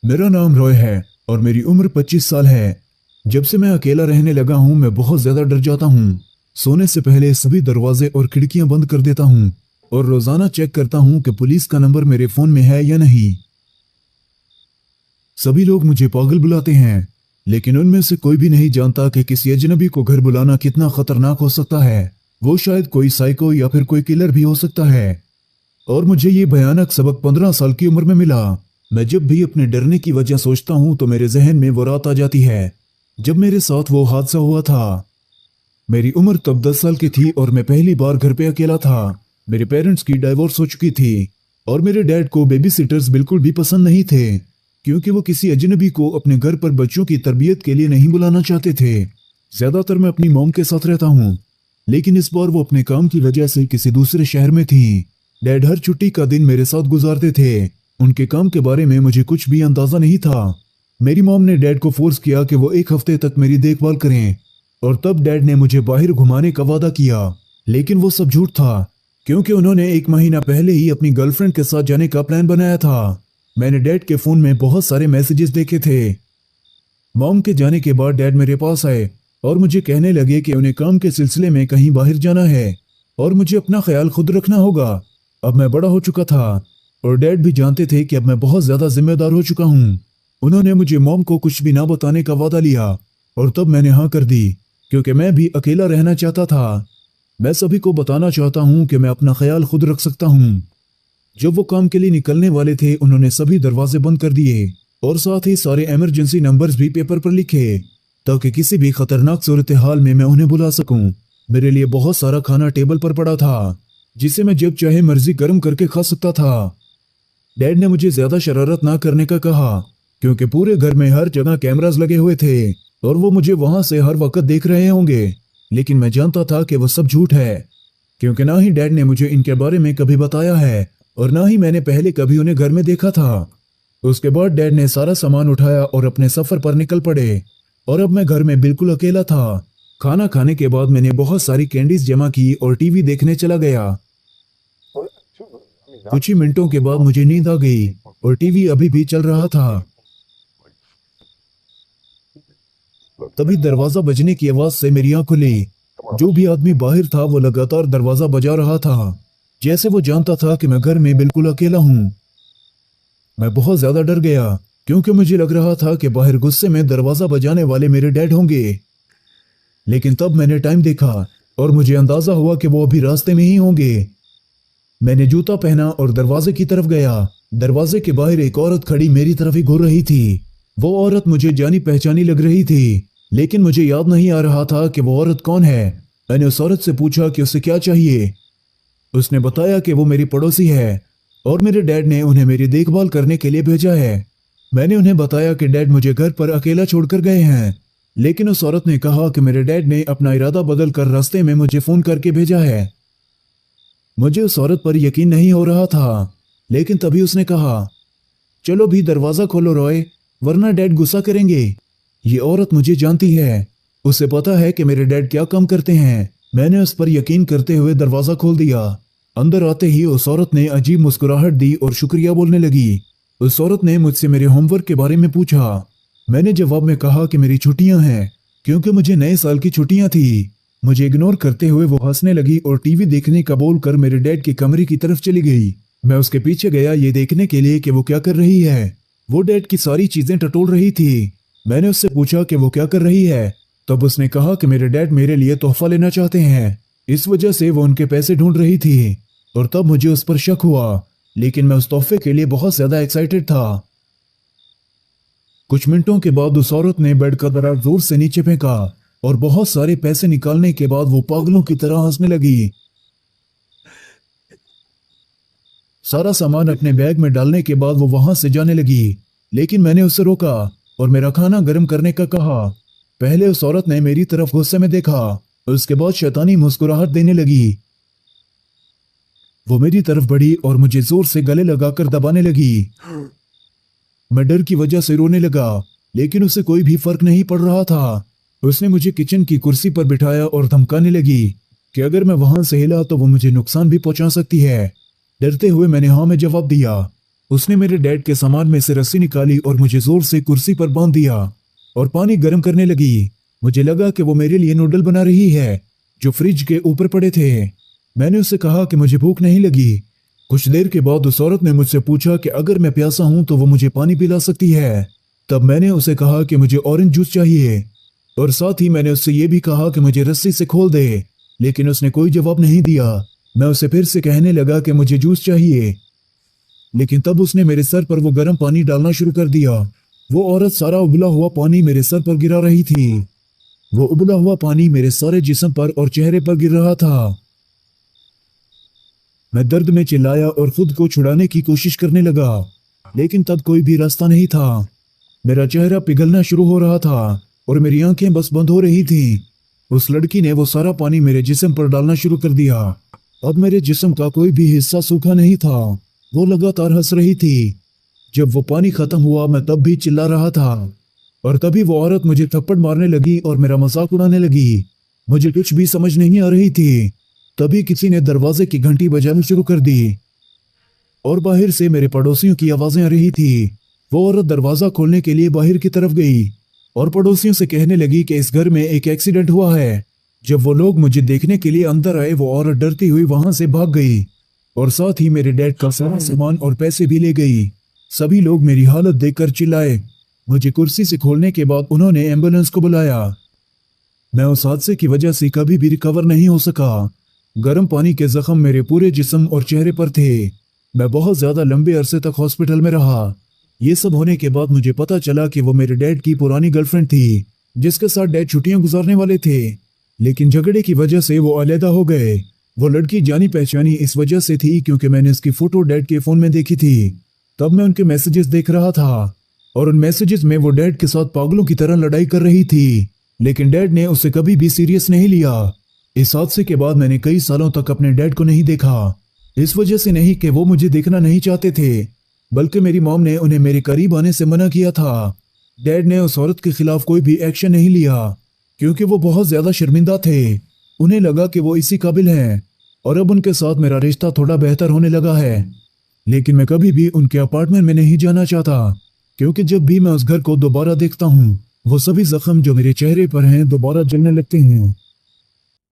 मेरा नाम रॉय है और मेरी उम्र 25 साल है। जब से मैं अकेला रहने लगा हूँ मैं बहुत ज्यादा डर जाता हूँ। सोने से पहले सभी दरवाजे और खिड़कियां बंद कर देता हूँ और रोजाना चेक करता हूँ कि पुलिस का नंबर मेरे फोन में है या नहीं। सभी लोग मुझे पागल बुलाते हैं, लेकिन उनमें से कोई भी नहीं जानता कि किसी अजनबी को घर बुलाना कितना खतरनाक हो सकता है। वो शायद कोई साइको या फिर कोई किलर भी हो सकता है। और मुझे ये भयानक सबक 15 साल की उम्र में मिला। मैं जब भी अपने डरने की वजह सोचता हूँ तो मेरे जहन में वो रात आ जाती है जब मेरे साथ वो हादसा हुआ था। मेरी उम्र तब 10 साल की थी और मैं पहली बार घर पे अकेला था। मेरे पेरेंट्स की डाइवोर्स हो चुकी थी और मेरे डैड को बेबी सिटर्स बिल्कुल भी पसंद नहीं थे, क्योंकि वो किसी अजनबी को अपने घर पर बच्चों की तरबियत के लिए नहीं बुलाना चाहते थे। ज्यादातर मैं अपनी मॉम के साथ रहता हूँ, लेकिन इस बार वो अपने काम की वजह से किसी दूसरे शहर में थी। डैड हर छुट्टी का दिन मेरे साथ गुजारते थे। उनके काम के बारे में मुझे कुछ भी अंदाजा नहीं था। मेरी मॉम ने डैड को फोर्स किया कि वो एक हफ्ते तक मेरी देखभाल करें, और तब डैड ने मुझे बाहर घुमाने का वादा किया। लेकिन वो सब झूठ था, क्योंकि उन्होंने एक महीना पहले ही अपनी गर्लफ्रेंड के साथ जाने का प्लान बनाया था। मैंने डैड के फोन में बहुत सारे मैसेजेस देखे थे। मॉम के जाने के बाद डैड मेरे पास आए और मुझे कहने लगे कि उन्हें काम के सिलसिले में कहीं बाहर जाना है और मुझे अपना ख्याल खुद रखना होगा। अब मैं बड़ा हो चुका था और डैड भी जानते थे कि अब मैं बहुत ज्यादा जिम्मेदार हो चुका हूँ। उन्होंने मुझे मॉम को कुछ भी ना बताने का वादा लिया और तब मैंने हाँ कर दी, क्योंकि मैं भी अकेला रहना चाहता था। मैं सभी को बताना चाहता हूँ कि मैं अपना ख्याल खुद रख सकता हूँ। जब वो काम के लिए निकलने वाले थे उन्होंने सभी दरवाजे बंद कर दिए और साथ ही सारे इमरजेंसी नंबर्स भी पेपर पर लिखे, ताकि किसी भी खतरनाक सूरत हाल में मैं उन्हें बुला सकूं। मेरे लिए बहुत सारा खाना टेबल पर पड़ा था, जिसे मैं जब चाहे मर्जी गर्म करके खा सकता था। डैड ने मुझे ज्यादा शरारत ना करने का कहा, क्योंकि पूरे घर में हर जगह कैमरास लगे हुए थे और वो मुझे वहां से हर वक्त देख रहे होंगे। लेकिन मैं जानता था कि वो सब झूठ है, क्योंकि ना ही डैड ने मुझे इनके बारे में कभी बताया है और ना ही मैंने पहले कभी उन्हें घर में देखा था। उसके बाद डैड ने सारा सामान उठाया और अपने सफर पर निकल पड़े और अब मैं घर में बिल्कुल अकेला था। खाना खाने के बाद मैंने बहुत सारी कैंडीज जमा की और टीवी देखने चला गया। कुछ ही मिनटों के बाद मुझे नींद आ गई और टीवी अभी भी चल रहा था। तभी दरवाजा बजने की आवाज से मेरी आंख खुली। जो भी आदमी बाहर था वो लगातार दरवाजा बजा रहा था, जैसे वो जानता था कि मैं घर में बिल्कुल अकेला हूँ। मैं बहुत ज्यादा डर गया, क्योंकि मुझे लग रहा था कि बाहर गुस्से में दरवाजा बजाने वाले मेरे डैड होंगे। लेकिन तब मैंने टाइम देखा और मुझे अंदाजा हुआ कि वो अभी रास्ते में ही होंगे। मैंने जूता पहना और दरवाजे की तरफ गया। दरवाजे के बाहर एक औरत खड़ी मेरी तरफ ही घूर रही थी। वो औरत मुझे जानी पहचानी लग रही थी, लेकिन मुझे याद नहीं आ रहा था कि वो औरत कौन है। मैंने उस औरत से पूछा कि उसे क्या चाहिए। उसने बताया कि वो मेरी पड़ोसी है और मेरे डैड ने उन्हें मेरी देखभाल करने के लिए भेजा है। मैंने उन्हें बताया कि डैड मुझे घर पर अकेला छोड़कर गए हैं, लेकिन उस औरत ने कहा कि मेरे डैड ने अपना इरादा बदल कर रास्ते में मुझे फोन करके भेजा है। मुझे उस औरत पर यकीन नहीं हो रहा था, लेकिन तभी उसने कहा, चलो भी दरवाजा खोलो रॉय, वरना डैड गुस्सा करेंगे। ये औरत मुझे जानती है, उसे पता है कि मेरे डैड क्या काम करते हैं। मैंने उस पर यकीन करते हुए दरवाजा खोल दिया। अंदर आते ही उस औरत ने अजीब मुस्कुराहट दी और शुक्रिया बोलने लगी। उस औरत ने मुझसे मेरे होमवर्क के बारे में पूछा। मैंने जवाब में कहा कि मेरी छुट्टियां हैं, क्योंकि मुझे नए साल की छुट्टियां थी। मुझे इग्नोर करते हुए वो हंसने लगी और टीवी देखने का बोलकर मेरे डैड के कमरे की तरफ चली गई। मैं उसके पीछे गया ये देखने के लिए कि वो क्या कर रही है। वो डैड की सारी चीजें टटोल रही थी। मैंने उससे पूछा कि वो क्या कर रही है। तब उसने कहा कि मेरे डैड मेरे लिए तोहफा लेना चाहते हैं, इस वजह से वो उनके पैसे ढूंढ रही थी। और तब मुझे उस पर शक हुआ, लेकिन मैं उस तोहफे के लिए बहुत ज्यादा एक्साइटेड था। कुछ मिनटों के बाद उस औरत ने बेड का दरार जोर से नीचे फेंका और बहुत सारे पैसे निकालने के बाद वो पागलों की तरह हंसने लगी। सारा सामान अपने बैग में डालने के बाद वो वहां से जाने लगी, लेकिन मैंने उसे रोका और मेरा खाना गर्म करने का कहा। पहले उस औरत ने मेरी तरफ गुस्से में देखा, उसके बाद शैतानी मुस्कुराहट देने लगी। वो मेरी तरफ बढ़ी और मुझे जोर से गले लगाकर दबाने लगी। मैं डर की वजह से रोने लगा, लेकिन उसे कोई भी फर्क नहीं पड़ रहा था। उसने मुझे किचन की कुर्सी पर बिठाया और धमकाने लगी कि अगर मैं वहां से हिला तो वो मुझे नुकसान भी पहुंचा सकती है। डरते हुए मैंने हाँ में जवाब दिया। उसने मेरे डैड के सामान में से रस्सी निकाली और मुझे जोर से कुर्सी पर बांध दिया और पानी गर्म करने लगी। मुझे लगा कि वो मेरे लिए नूडल बना रही है जो फ्रिज के ऊपर पड़े थे। मैंने उससे कहा कि मुझे भूख नहीं लगी। कुछ देर के बाद उस औरत ने मुझसे पूछा कि अगर मैं प्यासा हूं तो वो मुझे पानी पिला सकती है। तब मैंने उसे कहा कि मुझे ऑरेंज जूस चाहिए और साथ ही मैंने उससे ये भी कहा कि मुझे रस्सी से खोल दे, लेकिन उसने कोई जवाब नहीं दिया। मैं उसे फिर से कहने लगा कि मुझे जूस चाहिए, लेकिन तब उसने मेरे सर पर वो गर्म पानी डालना शुरू कर दिया। वो औरत सारा उबला हुआ पानी मेरे सर पर गिरा रही थी। वो उबला हुआ पानी मेरे सारे जिस्म पर और चेहरे पर गिर रहा था। मैं दर्द में चिल्लाया और खुद को छुड़ाने की कोशिश करने लगा, लेकिन तब कोई भी रास्ता नहीं था। मेरा चेहरा पिघलना शुरू हो रहा था और मेरी आंखें बस बंद हो रही थी। उस लड़की ने वो सारा पानी मेरे जिस्म पर डालना शुरू कर दिया। अब मेरे जिस्म का कोई भी हिस्सा सूखा नहीं था। वो लगातार हंस रही थी। जब वो पानी खत्म हुआ मैं तब भी चिल्ला रहा था और तभी वो औरत मुझे थप्पड़ मारने लगी और मेरा मजाक उड़ाने लगी। मुझे कुछ भी समझ नहीं आ रही थी। तभी किसी ने दरवाजे की घंटी बजानी शुरू कर दी और बाहर से मेरे पड़ोसियों की आवाजें आ रही थी। वो औरत दरवाजा खोलने के लिए बाहर की तरफ गई और पड़ोसियों से कहने लगी कि इस घर में एक एक्सीडेंट हुआ है। जब वो लोग मुझे देखने के लिए अंदर आए, वो औरत डरती हुई वहां से भाग गई और साथ ही मेरे डैड का सारा सामान और पैसे भी ले गई। सभी लोग मेरी हालत देखकर चिल्लाए। मुझे कुर्सी से खोलने के बाद उन्होंने एम्बुलेंस को बुलाया। मैं उस हादसे की वजह से कभी भी रिकवर नहीं हो सका। गर्म पानी के जख्म मेरे पूरे जिस्म और चेहरे पर थे। मैं बहुत ज्यादा लंबे अरसे तक हॉस्पिटल में रहा। ये सब होने के बाद मुझे पता चला कि वो मेरे डैड की पुरानी गर्लफ्रेंड थी, जिसके साथ डैड छुट्टियां गुजारने वाले थे, लेकिन झगड़े की वजह से वो अलहदा हो गए। वो लड़की जानी पहचानी इस वजह से थी क्योंकि मैंने उसकी फोटो डैड के फोन में देखी थी। तब मैं उनके मैसेजेस देख रहा था और उन मैसेजेस में वो डैड के साथ पागलों की तरह लड़ाई कर रही थी, लेकिन डैड ने उसे कभी भी सीरियस नहीं लिया। इस हादसे के बाद मैंने कई सालों तक अपने डैड को नहीं देखा। इस वजह से नहीं कि वो मुझे देखना नहीं चाहते थे, बल्कि मेरी मॉम ने उन्हें मेरे करीब आने से मना किया था। डैड ने उस औरत के खिलाफ कोई भी एक्शन नहीं लिया क्योंकि वो बहुत ज्यादा शर्मिंदा थे। उन्हें लगा कि वो इसी काबिल हैं और अब उनके साथ मेरा रिश्ता थोड़ा बेहतर होने लगा है। लेकिन मैं कभी भी उनके अपार्टमेंट में नहीं जाना चाहता क्योंकि जब भी मैं उस घर को दोबारा देखता हूँ वो सभी जख्म जो मेरे चेहरे पर हैं दोबारा जलने लगते हैं।